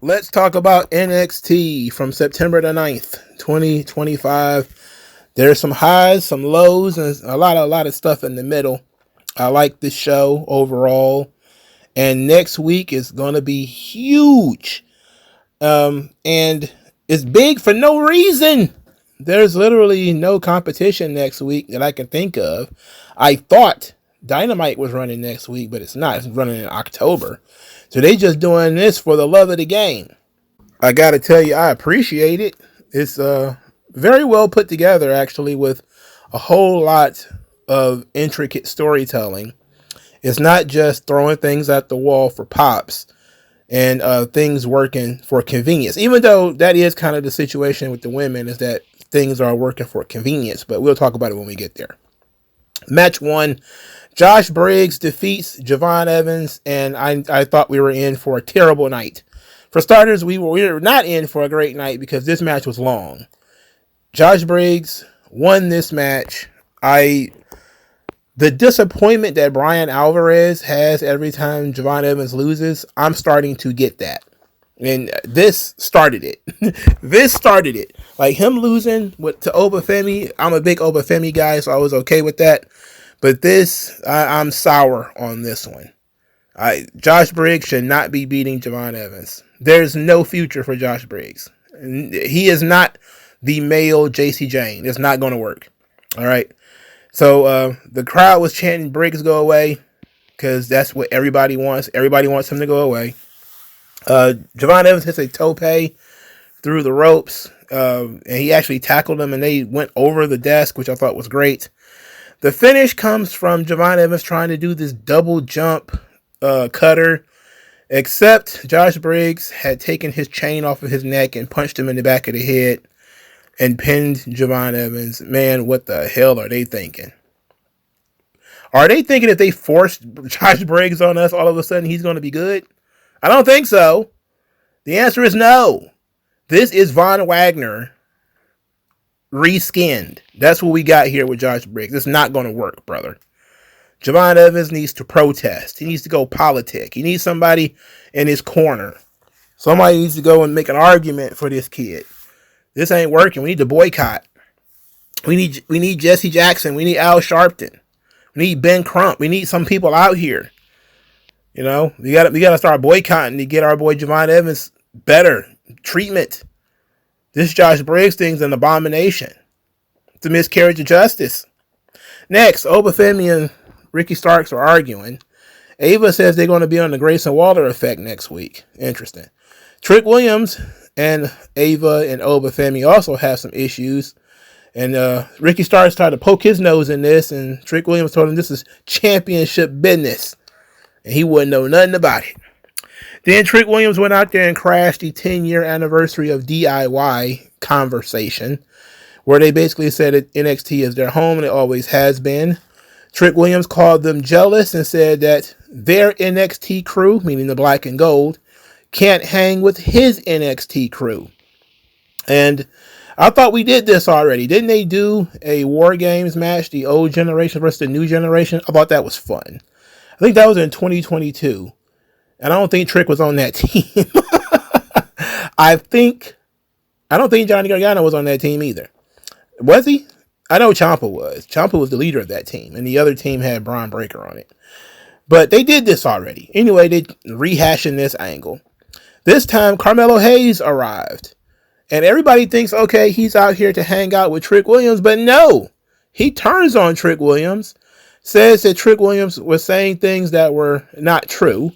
Let's talk about NXT from September the 9th, 2025. There's some highs, some lows, and a lot of stuff in the middle. I like this show overall. And next week is going to be huge. And it's big for no reason. There's literally no competition next week that I can think of. I thought Dynamite was running next week, but it's not. It's running in October. So they just doing this for the love of the game. I got to tell you, I appreciate it. It's very well put together, actually, with a whole lot of intricate storytelling. It's not just throwing things at the wall for pops and things working for convenience, even though that is kind of the situation with the women, is that things are working for convenience, but we'll talk about it when we get there. Match 1, Josh Briggs defeats Javon Evans, and I thought we were in for a terrible night. For starters, we were not in for a great night because this match was long. Josh Briggs won this match. The disappointment that Brian Alvarez has every time Javon Evans loses, I'm starting to get that. And this started it. This started it. Like him losing to Obafemi, I'm a big Obafemi guy, so I was okay with that. But this, I'm sour on this one. Josh Briggs should not be beating Javon Evans. There's no future for Josh Briggs. He is not the male JC Jane. It's not going to work. All right. So the crowd was chanting Briggs go away because that's what everybody wants. Everybody wants him to go away. Javon Evans hits a tope through the ropes, and he actually tackled him, and they went over the desk, which I thought was great. The finish comes from Javon Evans trying to do this double jump cutter, except Josh Briggs had taken his chain off of his neck and punched him in the back of the head and pinned Javon Evans. Man, what the hell are they thinking? Are they thinking if they force Josh Briggs on us, all of a sudden he's going to be good? I don't think so. The answer is no. This is Von Wagner reskinned. That's what we got here with Josh Briggs. It's not going to work, brother. Javon Evans needs to protest. He needs to go politic. He needs somebody in his corner. Somebody needs to go and make an argument for this kid. This ain't working. We need to boycott. We need Jesse Jackson. We need Al Sharpton. We need Ben Crump. We need some people out here. You know, we gotta start boycotting to get our boy Javon Evans better treatment. This Josh Briggs thing's an abomination. It's a miscarriage of justice. Next, Obafemi and Ricky Starks are arguing. Ava says they're going to be on the Grayson Waller effect next week. Interesting. Trick Williams and Ava and Obafemi also have some issues. And Ricky Starks tried to poke his nose in this, and Trick Williams told him this is championship business. And he wouldn't know nothing about it. Then Trick Williams went out there and crashed the 10-year anniversary of DIY conversation, where they basically said that NXT is their home and it always has been. Trick Williams called them jealous and said that their NXT crew, meaning the black and gold, can't hang with his NXT crew. And I thought we did this already. Didn't they do a War Games match, the old generation versus the new generation? I thought that was fun. I think that was in 2022. And I don't think Trick was on that team. I don't think Johnny Gargano was on that team either. Was he? I know Ciampa was. Ciampa was the leader of that team. And the other team had Braun Breaker on it. But they did this already. Anyway, they rehashing this angle. This time, Carmelo Hayes arrived. And everybody thinks, okay, he's out here to hang out with Trick Williams. But no, he turns on Trick Williams. Says that Trick Williams was saying things that were not true.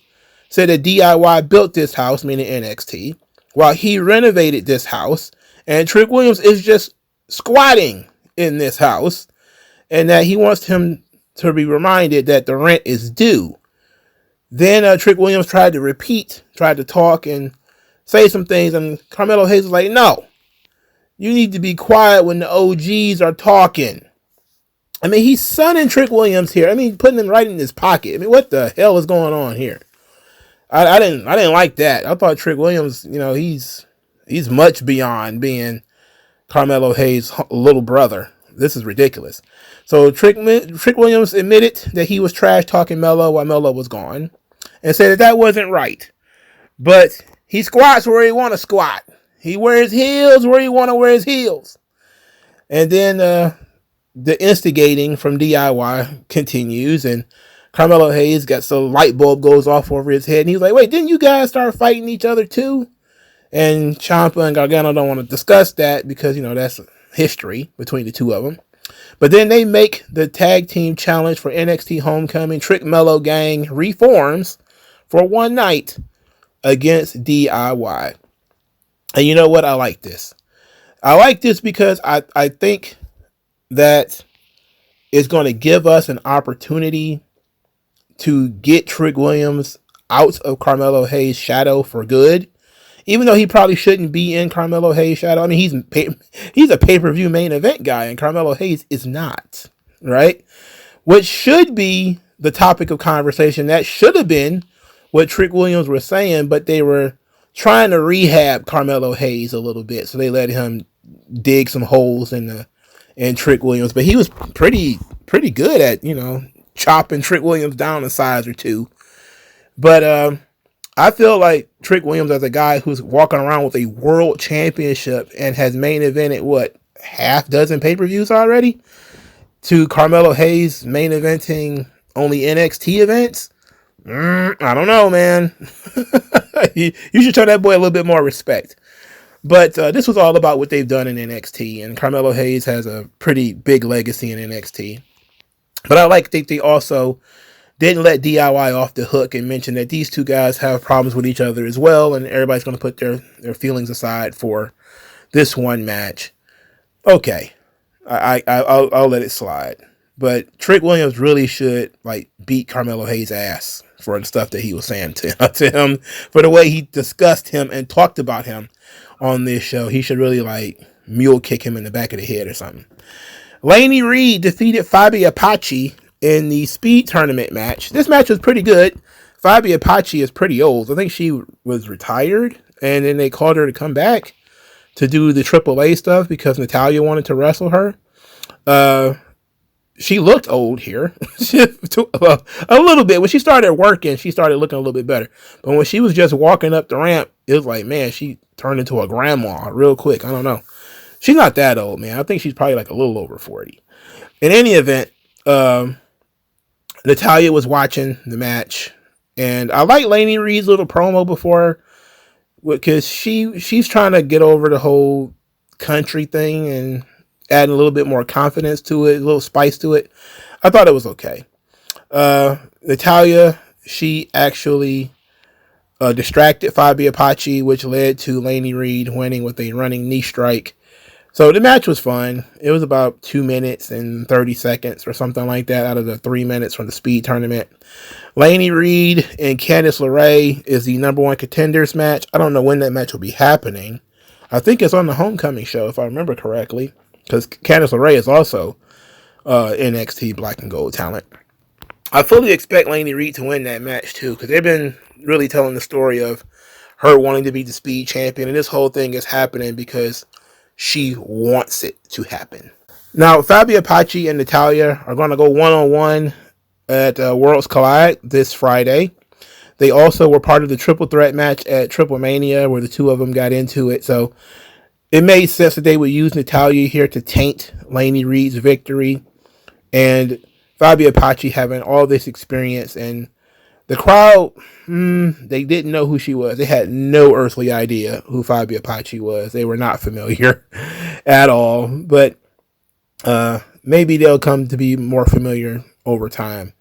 Said that DIY built this house, meaning NXT, while he renovated this house. And Trick Williams is just squatting in this house. And that he wants him to be reminded that the rent is due. Then Trick Williams tried to talk and say some things. And Carmelo Hayes was like, no, you need to be quiet when the OGs are talking. I mean, he's sunning Trick Williams here. I mean, putting him right in his pocket. I mean, what the hell is going on here? I didn't like that. I thought Trick Williams, you know, he's much beyond being Carmelo Hayes' little brother. This is ridiculous. So Trick Williams admitted that he was trash talking Melo while Melo was gone, and said that wasn't right. But He squats where he want to squat. He wears heels where he want to wear his heels. And then the instigating from DIY continues, and Carmelo Hayes got some light bulb goes off over his head, and he's like, wait, didn't you guys start fighting each other too? And Ciampa and Gargano don't want to discuss that because, that's history between the two of them. But then they make the tag team challenge for NXT Homecoming. Trick Mellow Gang reforms for one night against DIY. And you know what? I like this. I like this because I think that it's going to give us an opportunity to get Trick Williams out of Carmelo Hayes' shadow for good. Even though he probably shouldn't be in Carmelo Hayes' shadow. I mean, he's a pay-per-view main event guy, and Carmelo Hayes is not, right? What should be the topic of conversation, that should have been what Trick Williams was saying, but they were trying to rehab Carmelo Hayes a little bit, so they let him dig some holes in Trick Williams. But he was pretty good at, chopping Trick Williams down a size or two. But I feel like Trick Williams, as a guy who's walking around with a world championship and has main evented, half dozen pay-per-views already, to Carmelo Hayes main eventing only NXT events. I don't know, man. You should show that boy a little bit more respect. But this was all about what they've done in NXT, and Carmelo Hayes has a pretty big legacy in NXT. But I like that they also didn't let DIY off the hook and mention that these two guys have problems with each other as well, and everybody's going to put their feelings aside for this one match. Okay, I'll let it slide. But Trick Williams really should beat Carmelo Hayes' ass for the stuff that he was saying to him, for the way he discussed him and talked about him on this show. He should really mule kick him in the back of the head or something. Laney Reed defeated Fabi Apache in the speed tournament match. This match was pretty good. Fabi Apache is pretty old. I think she was retired, and then they called her to come back to do the AAA stuff because Natalya wanted to wrestle her. She looked old here. A little bit. When she started working, she started looking a little bit better. But when she was just walking up the ramp, it was like, man, she turned into a grandma real quick. I don't know. She's not that old, man. I think she's probably a little over 40. In any event, Natalya was watching the match, and I like Laney Reed's little promo before, because she's trying to get over the whole country thing and adding a little bit more confidence to it, a little spice to it. I thought it was okay. Natalya, she actually distracted Fabi Apache, which led to Laney Reed winning with a running knee strike. So the match was fun. It was about 2 minutes and 30 seconds or something like that out of the 3 minutes from the speed tournament. Laney Reed and Candice LeRae is the number one contenders match. I don't know when that match will be happening. I think it's on the Homecoming show, if I remember correctly, because Candice LeRae is also NXT Black and Gold talent. I fully expect Laney Reed to win that match too, because they've been really telling the story of her wanting to be the speed champion, and this whole thing is happening because she wants it to happen. Now, Fabi Apache and Natalya are going to go one-on-one at Worlds Collide this Friday. They also were part of the triple threat match at Triple Mania, where the two of them got into it. So it made sense that they would use Natalya here to taint Laney Reed's victory. And Fabi Apache having all this experience, and the crowd, they didn't know who she was. They had no earthly idea who Fabi Apache was. They were not familiar at all. But maybe they'll come to be more familiar over time.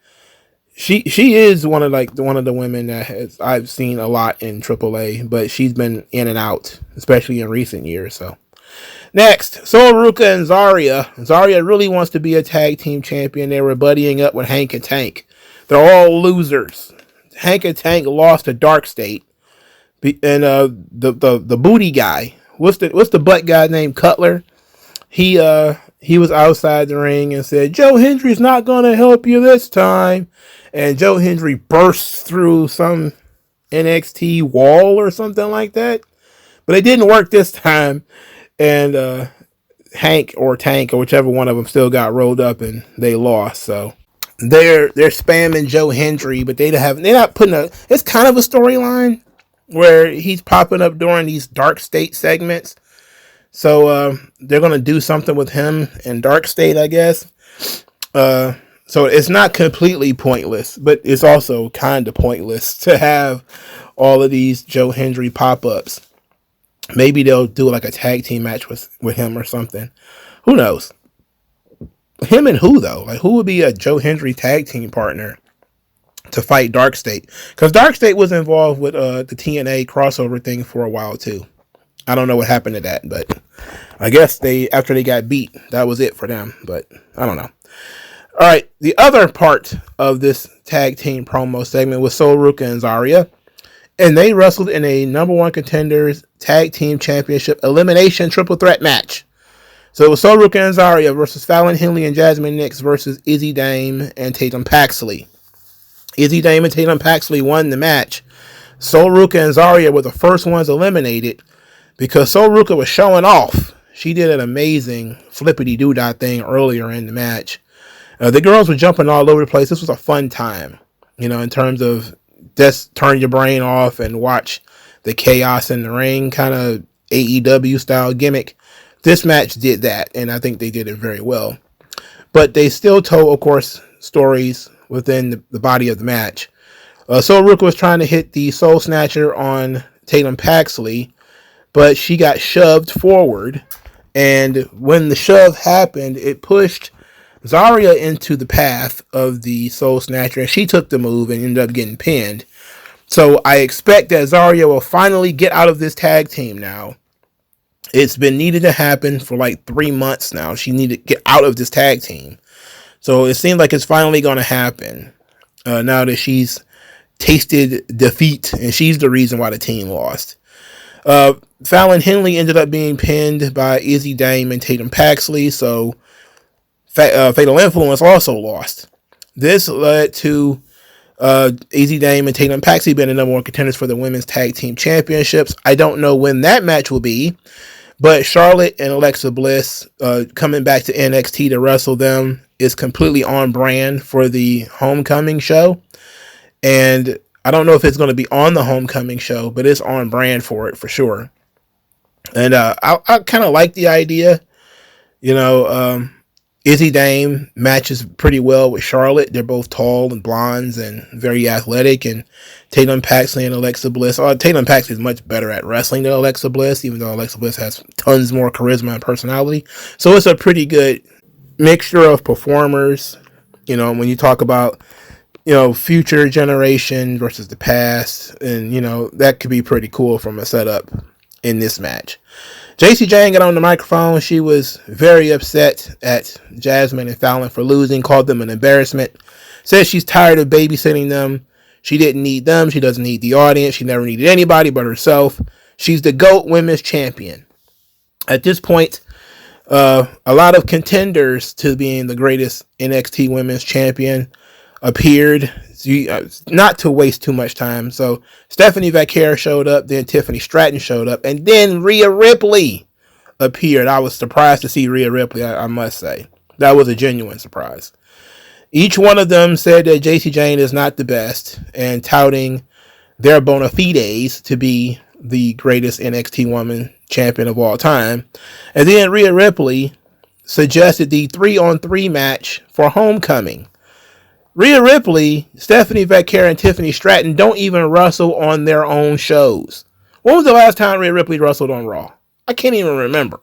She is one of the women that I've seen a lot in AAA, but she's been in and out, especially in recent years. So next, Sol Ruca and Zarya. Zarya really wants to be a tag team champion. They were buddying up with Hank and Tank. They're all losers. Hank and Tank lost to Dark State, and the booty guy. What's the butt guy named Cutler? He was outside the ring and said, "Joe Hendry's not gonna help you this time," and Joe Hendry burst through some NXT wall or something like that. But it didn't work this time, and Hank or Tank or whichever one of them still got rolled up and they lost. So they're spamming Joe Hendry, but they're not putting it's kind of a storyline, where he's popping up during these Dark State segments. So they're gonna do something with him in Dark State, I guess. So it's not completely pointless, but it's also kind of pointless to have all of these Joe Hendry pop-ups. Maybe they'll do like a tag team match with him or something. Who knows? Him and who, though? Like, who would be a Joe Hendry tag team partner to fight Dark State? Because Dark State was involved with the TNA crossover thing for a while, too. I don't know what happened to that, but I guess after they got beat, that was it for them. But I don't know. All right, the other part of this tag team promo segment was Sol Ruca and Zarya, and they wrestled in a number one contenders tag team championship elimination triple threat match. So it was Sol Ruca and Zarya versus Fallon Henley and Jasmine Nix versus Izzy Dame and Tatum Paxley. Izzy Dame and Tatum Paxley won the match. Sol Ruca and Zarya were the first ones eliminated because Sol Ruca was showing off. She did an amazing flippity-doo-dah thing earlier in the match. The girls were jumping all over the place. This was a fun time, in terms of just turn your brain off and watch the chaos in the ring, kind of AEW style gimmick. This match did that, and I think they did it very well. But they still told, of course, stories within the body of the match. Sol Ruca was trying to hit the Soul Snatcher on Tatum Paxley, but she got shoved forward, and when the shove happened, it pushed Zarya into the path of the Soul Snatcher, and she took the move and ended up getting pinned. So I expect that Zarya will finally get out of this tag team now. It's been needed to happen for like 3 months now. She needed to get out of this tag team. So it seems like it's finally going to happen now that she's tasted defeat, and she's the reason why the team lost. Fallon Henley ended up being pinned by Izzy Dame and Tatum Paxley, so Fatal Influence also lost. This led to Izzy Dame and Tatum Paxley being the number one contenders for the women's tag team championships. I don't know when that match will be, but Charlotte and Alexa Bliss coming back to NXT to wrestle them is completely on brand for the Homecoming show. And I don't know if it's going to be on the Homecoming show, but it's on brand for it for sure. And I kind of like the idea. Izzy Dame matches pretty well with Charlotte. They're both tall and blondes and very athletic. And Tatum Paxley and Alexa Bliss. Tatum Paxley is much better at wrestling than Alexa Bliss, even though Alexa Bliss has tons more charisma and personality. So it's a pretty good mixture of performers. When you talk about, future generation versus the past. And, that could be pretty cool from a setup in this match. JC Jane got on the microphone. She was very upset at Jasmine and Fallon for losing, called them an embarrassment, says she's tired of babysitting them. She didn't need them. She doesn't need the audience. She never needed anybody but herself. She's the GOAT women's champion. At this point, a lot of contenders to being the greatest NXT women's champion appeared. Not to waste too much time. So Stephanie Vaquer showed up, then Tiffany Stratton showed up, and then Rhea Ripley appeared. I was surprised to see Rhea Ripley, I must say. That was a genuine surprise. Each one of them said that JC Jane is not the best, and touting their bona fides to be the greatest NXT woman champion of all time. And then Rhea Ripley suggested the 3-on-3 match for Homecoming. Rhea Ripley, Stephanie Vaquer, and Tiffany Stratton don't even wrestle on their own shows. When was the last time Rhea Ripley wrestled on Raw? I can't even remember.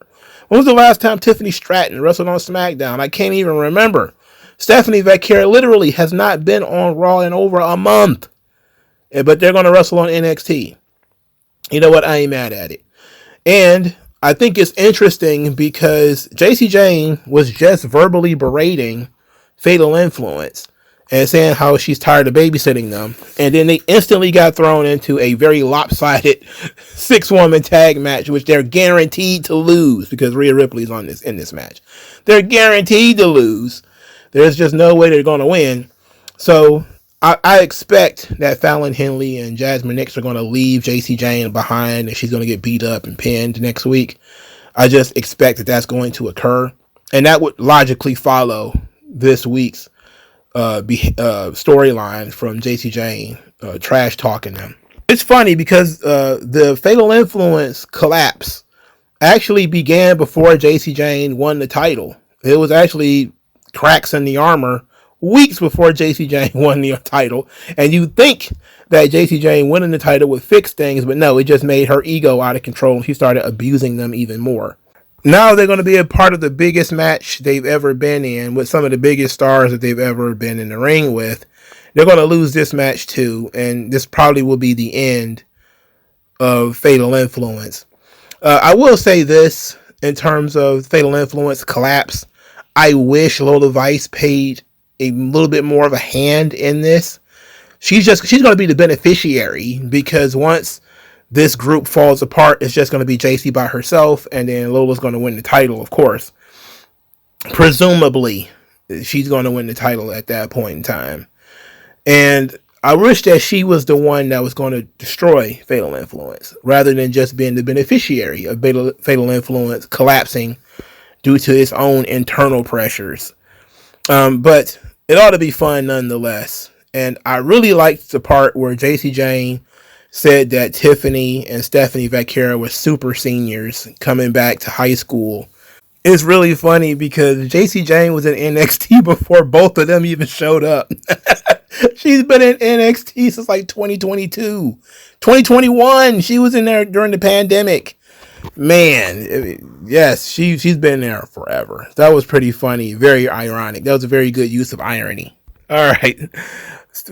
When was the last time Tiffany Stratton wrestled on SmackDown? I can't even remember. Stephanie Vaquer literally has not been on Raw in over a month. But they're going to wrestle on NXT. You know what? I ain't mad at it. And I think it's interesting because JC Jane was just verbally berating Fatal Influence and saying how she's tired of babysitting them. And then they instantly got thrown into a very lopsided 6-woman tag match, which they're guaranteed to lose because Rhea Ripley's in this match. They're guaranteed to lose. There's just no way they're going to win. So I expect that Fallon Henley and Jasmine Nix are going to leave JC Jane behind and she's going to get beat up and pinned next week. I just expect that that's going to occur. And that would logically follow this week's storyline from JC Jane trash talking them. It's funny because the Fatal Influence collapse actually began before JC Jane won the title. It was actually cracks in the armor weeks before JC Jane won the title. And you'd think that JC Jane winning the title would fix things, but no, it just made her ego out of control and she started abusing them even more. Now they're going to be a part of the biggest match they've ever been in with some of the biggest stars that they've ever been in the ring with. They're going to lose this match too, and this probably will be the end of Fatal Influence. I will say this in terms of Fatal Influence collapse. I wish Lola Vice paid a little bit more of a hand in this. She's going to be the beneficiary because once this group falls apart, it's just going to be JC by herself, and then Lola's going to win the title, of course. Presumably, she's going to win the title at that point in time. And I wish that she was the one that was going to destroy Fatal Influence, rather than just being the beneficiary of Fatal Influence collapsing due to its own internal pressures. But it ought to be fun nonetheless. And I really liked the part where JC Jane said that Tiffany and Stephanie Vaquera were super seniors coming back to high school. It's really funny because JC Jane was in NXT before both of them even showed up. She's been in NXT since like 2022. 2021, she was in there during the pandemic. Man, yes, she's been there forever. That was pretty funny, very ironic. That was a very good use of irony. All right.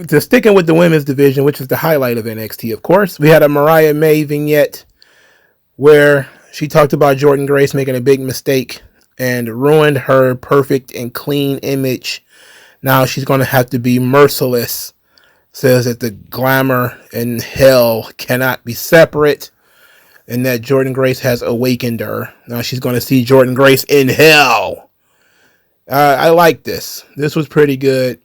To sticking with the women's division, which is the highlight of NXT, of course, we had a Mariah May vignette where she talked about Jordynne Grace making a big mistake and ruined her perfect and clean image. Now she's going to have to be merciless. Says that the glamour and hell cannot be separate, and that Jordynne Grace has awakened her. Now she's going to see Jordynne Grace in hell. I like this. This was pretty good.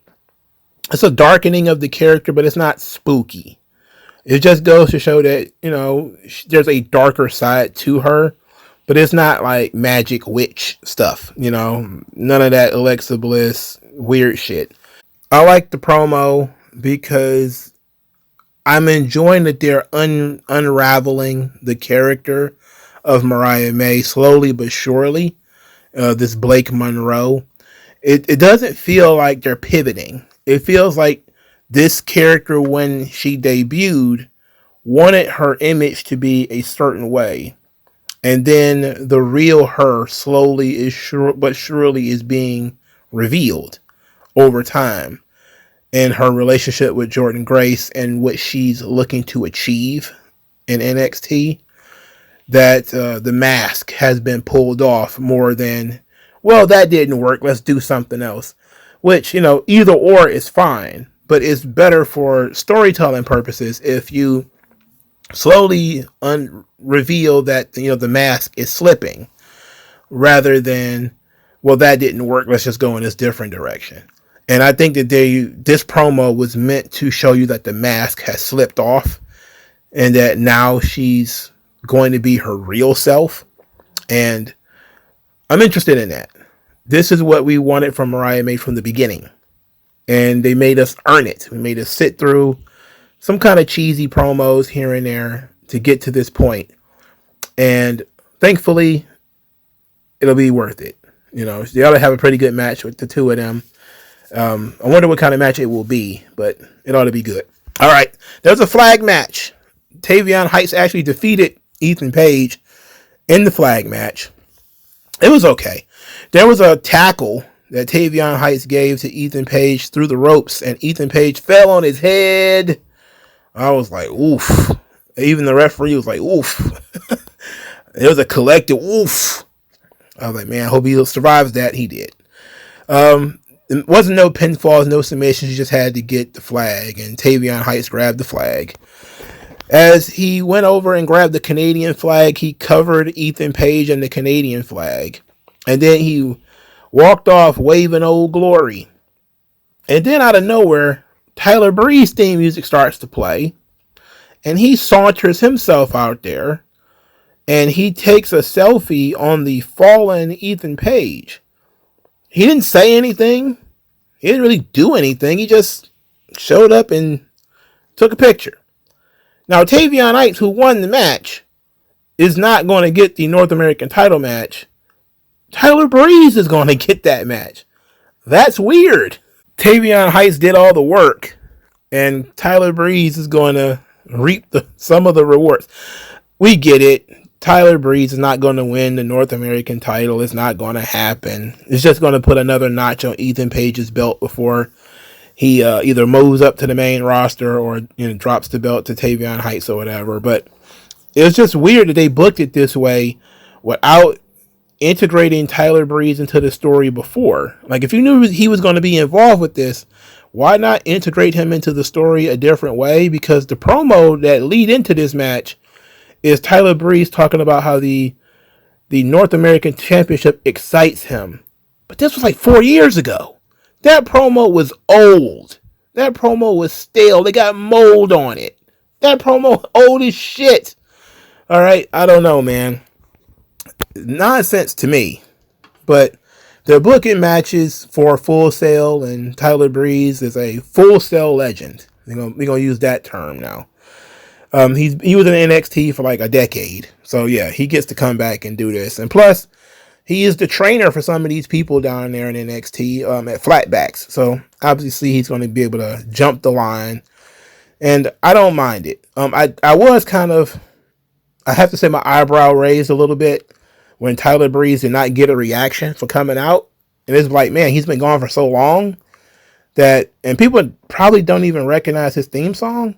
It's a darkening of the character, but it's not spooky. It just goes to show that, you know, there's a darker side to her, but it's not like magic witch stuff, you know, none of that Alexa Bliss weird shit. I like the promo because I'm enjoying that they're unraveling the character of Mariah May slowly but surely. This Blake Monroe. It doesn't feel like they're pivoting. It feels like this character, when she debuted, wanted her image to be a certain way. And then the real her slowly is sure but surely is being revealed over time in her relationship with Jordynne Grace and what she's looking to achieve in NXT. That the mask has been pulled off more than, well, that didn't work, let's do something else. Which, you know, either or is fine, but it's better for storytelling purposes if you slowly reveal that, you know, the mask is slipping, rather than, well, that didn't work, let's just go in this different direction. And I think that this promo was meant to show you that the mask has slipped off and that now she's going to be her real self. And I'm interested in that. This is what we wanted from Mariah May from the beginning. And they made us earn it. We made us sit through some kind of cheesy promos here and there to get to this point. And thankfully, it'll be worth it. You know, they ought to have a pretty good match with the two of them. I wonder what kind of match it will be, but it ought to be good. All right. There's a flag match. Tavion Heights actually defeated Ethan Page in the flag match. It was okay. There was a tackle that Tavion Heights gave to Ethan Page through the ropes, and Ethan Page fell on his head. I was like, oof. Even the referee was like, oof. It was a collective oof. I was like, man, I hope he survives that. He did. It wasn't no pinfalls, no submissions. You just had to get the flag, and Tavion Heights grabbed the flag. As he went over and grabbed the Canadian flag, he covered Ethan Page in the Canadian flag. And then he walked off waving Old Glory. And then out of nowhere, Tyler Breeze's theme music starts to play. And he saunters himself out there. And he takes a selfie on the fallen Ethan Page. He didn't say anything. He didn't really do anything. He just showed up and took a picture. Now, Tavion Heights, who won the match, is not going to get the North American title match. Tyler Breeze is going to get that match. That's weird. Tavion Heights did all the work, and Tyler Breeze is going to reap some of the rewards. We get it. Tyler Breeze is not going to win the North American title. It's not going to happen. It's just going to put another notch on Ethan Page's belt before he either moves up to the main roster or drops the belt to Tavion Heights or whatever. But it was just weird that they booked it this way without integrating Tyler Breeze into the story before. Like, if you knew he was going to be involved with this, why not integrate him into the story a different way? Because the promo that lead into this match is Tyler Breeze talking about how the North American Championship excites him. But this was like 4 years ago. That promo was old. That promo was stale. They got mold on it. That promo old as shit. All right, I don't know, man. Nonsense to me. But they're booking matches for Full Sail, and Tyler Breeze is a Full Sail legend. We're gonna use that term now. He was in NXT for like a decade. So yeah, he gets to come back and do this. And plus, he is the trainer for some of these people down there in NXT at Flatbacks. So obviously he's going to be able to jump the line. And I don't mind it. I was kind of, I have to say, my eyebrow raised a little bit when Tyler Breeze did not get a reaction for coming out. And it's like, man, he's been gone for so long that, and people probably don't even recognize his theme song.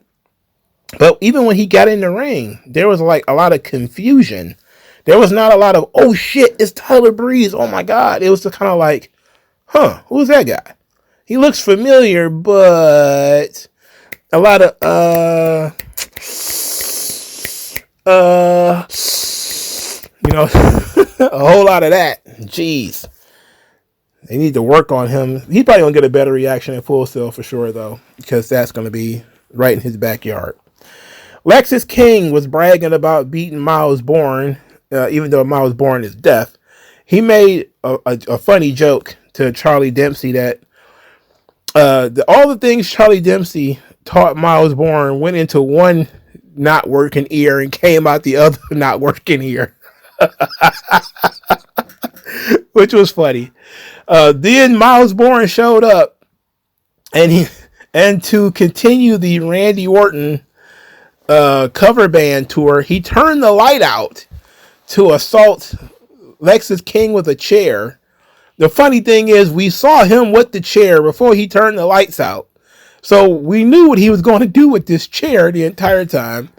But even when he got in the ring, there was like a lot of confusion. There was not a lot of, oh shit, it's Tyler Breeze. Oh my God. It was just kind of like, huh, who's that guy? He looks familiar, but a lot of, a whole lot of that. Jeez. They need to work on him. He's probably going to get a better reaction in Full Sail for sure, though, because that's going to be right in his backyard. Lexis King was bragging about beating Miles Bourne, even though Miles Bourne is deaf. He made a funny joke to Charlie Dempsey that all the things Charlie Dempsey taught Miles Bourne went into one not working ear and came out the other not working ear. Which was funny. Then Miles Bourne showed up, and to continue the Randy Orton cover band tour, he turned the light out to assault Lexis King with a chair. The funny thing is, we saw him with the chair before he turned the lights out, so we knew what he was going to do with this chair the entire time.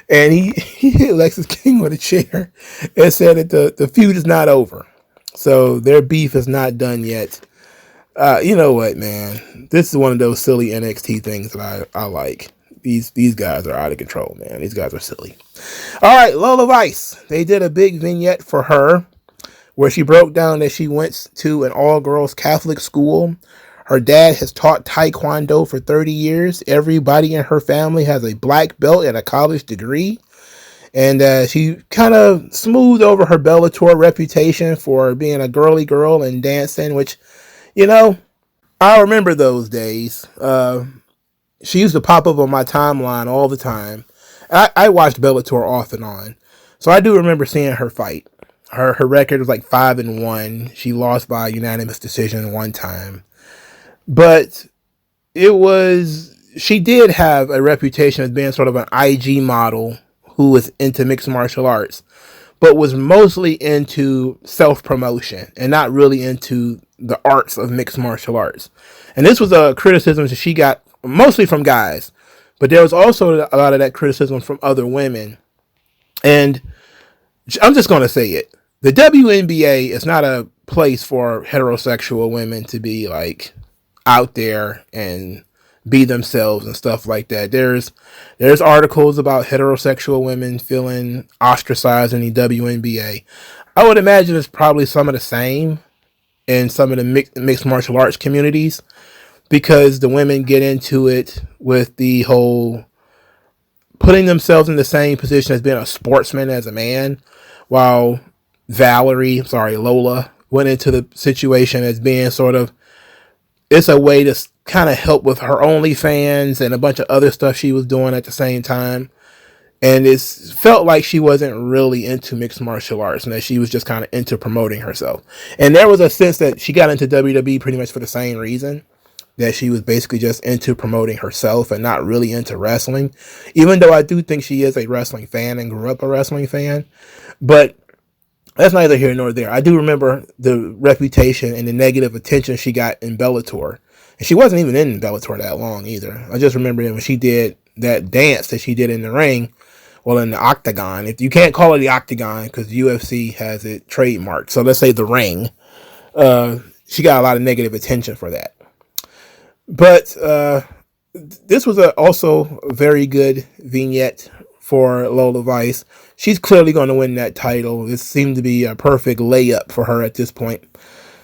And he hit Lexis King with a chair and said that the feud is not over, so their beef is not done yet. You know what, man? This is one of those silly NXT things that I like. These guys are out of control, man. These guys are silly. All right, Lola Vice. They did a big vignette for her where she broke down that she went to an all-girls Catholic school. Her dad has taught Taekwondo for 30 years. Everybody in her family has a black belt and a college degree. And she kind of smoothed over her Bellator reputation for being a girly girl and dancing, which, I remember those days. She used to pop up on my timeline all the time. I watched Bellator off and on, so I do remember seeing her fight. Her record was like 5-1. She lost by unanimous decision one time, but she did have a reputation as being sort of an IG model who was into mixed martial arts, but was mostly into self-promotion and not really into the arts of mixed martial arts. And this was a criticism that she got mostly from guys, but there was also a lot of that criticism from other women. And I'm just going to say it. The WNBA is not a place for heterosexual women to be like out there and be themselves and stuff like that. There's articles about heterosexual women feeling ostracized in the WNBA. I would imagine it's probably some of the same in some of the mixed martial arts communities, because the women get into it with the whole putting themselves in the same position as being a sportsman as a man, while Lola went into the situation as being sort of, it's a way to kind of help with her OnlyFans and a bunch of other stuff she was doing at the same time. And it felt like she wasn't really into mixed martial arts and that she was just kind of into promoting herself. And there was a sense that she got into WWE pretty much for the same reason, that she was basically just into promoting herself and not really into wrestling, even though I do think she is a wrestling fan and grew up a wrestling fan. But that's neither here nor there. I do remember the reputation and the negative attention she got in Bellator. And she wasn't even in Bellator that long either. I just remember when she did that dance that she did in the ring, well, in the octagon. If you can't call it the octagon because UFC has it trademarked, so let's say the ring. She got a lot of negative attention for that. But this was also a very good vignette for Lola Vice. She's clearly going to win that title. This seemed to be a perfect layup for her at this point.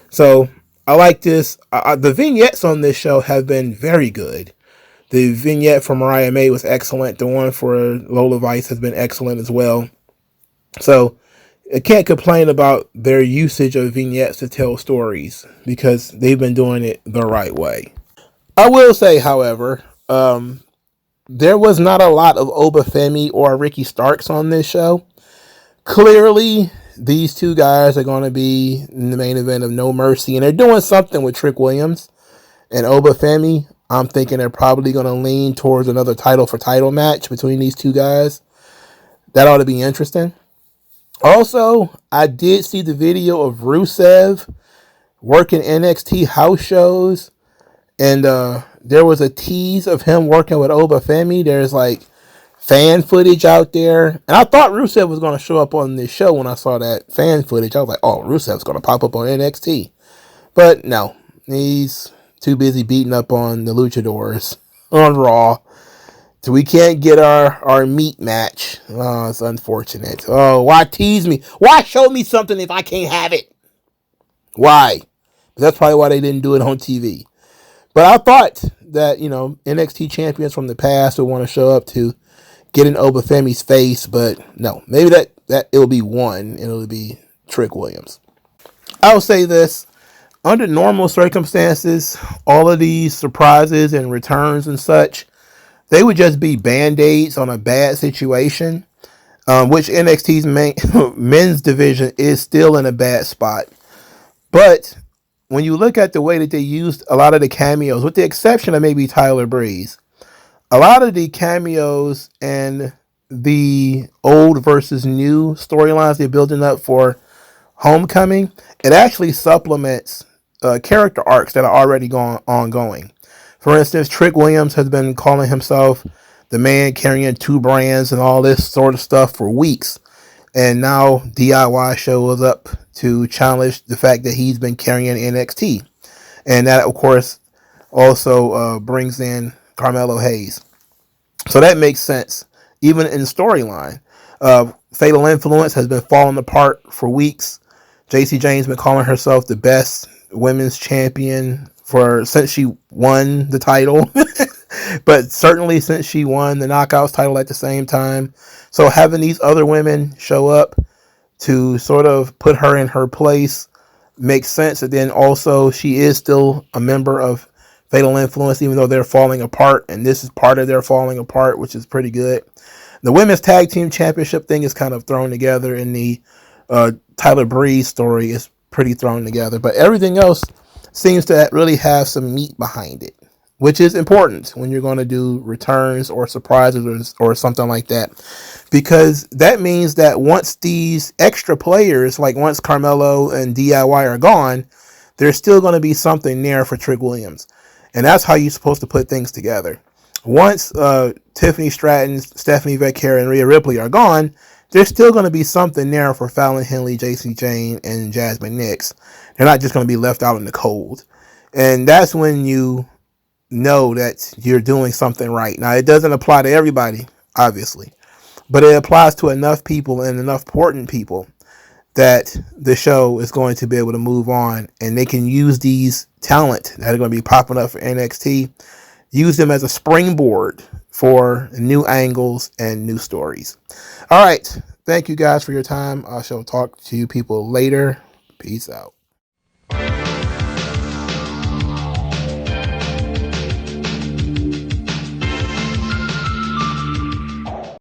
So I like this. The vignettes on this show have been very good. The vignette for Mariah May was excellent. The one for Lola Vice has been excellent as well. So I can't complain about their usage of vignettes to tell stories because they've been doing it the right way. I will say, however, there was not a lot of Obafemi or Ricky Starks on this show. Clearly, these two guys are going to be in the main event of No Mercy, and they're doing something with Trick Williams and Obafemi. I'm thinking they're probably going to lean towards another title for title match between these two guys. That ought to be interesting. Also, I did see the video of Rusev working NXT house shows, and there was a tease of him working with Obafemi. There's like fan footage out there, and I thought Rusev was going to show up on this show when I saw that fan footage. I was like, oh, Rusev's going to pop up on NXT. But no, he's too busy beating up on the luchadors on Raw. So we can't get our meat match. Oh, it's unfortunate. Oh, why tease me? Why show me something if I can't have it? Why? That's probably why they didn't do it on TV. But I thought that, NXT champions from the past would want to show up to get in Obafemi's face. But no, maybe that it'll be one, and it'll be Trick Williams. I'll say this. Under normal circumstances, all of these surprises and returns and such, they would just be band-aids on a bad situation, which NXT's men's division is still in a bad spot. But when you look at the way that they used a lot of the cameos, with the exception of maybe Tyler Breeze, a lot of the cameos and the old versus new storylines they're building up for Homecoming, it actually supplements character arcs that are already ongoing. For instance, Trick Williams has been calling himself the man carrying two brands and all this sort of stuff for weeks. And now DIY shows up to challenge the fact that he's been carrying NXT. And that, of course, also brings in Carmelo Hayes. So that makes sense, even in storyline. Fatal Influence has been falling apart for weeks. JC Jane's been calling herself the best women's champion since she won the title, but certainly since she won the Knockouts title at the same time. So having these other women show up to sort of put her in her place makes sense. And then also she is still a member of Fatal Influence, even though they're falling apart, and this is part of their falling apart, which is pretty good. The women's tag team championship thing is kind of thrown together, and the Tyler Breeze story is pretty thrown together, but everything else seems to really have some meat behind it, which is important when you're going to do returns or surprises or something like that, because that means that once these extra players, like once Carmelo and DIY are gone, there's still going to be something there for Trick Williams, and that's how you're supposed to put things together. Once Tiffany Stratton, Stephanie Becker, and Rhea Ripley are gone, there's still going to be something there for Fallon Henley, JC Jane, and Jasmine Nix. They're not just going to be left out in the cold. And that's when you know that you're doing something right. Now, it doesn't apply to everybody, obviously, but it applies to enough people and enough important people that the show is going to be able to move on, and they can use these talent that are going to be popping up for NXT, use them as a springboard for new angles and new stories. All right. Thank you guys for your time. I shall talk to you people later. Peace out.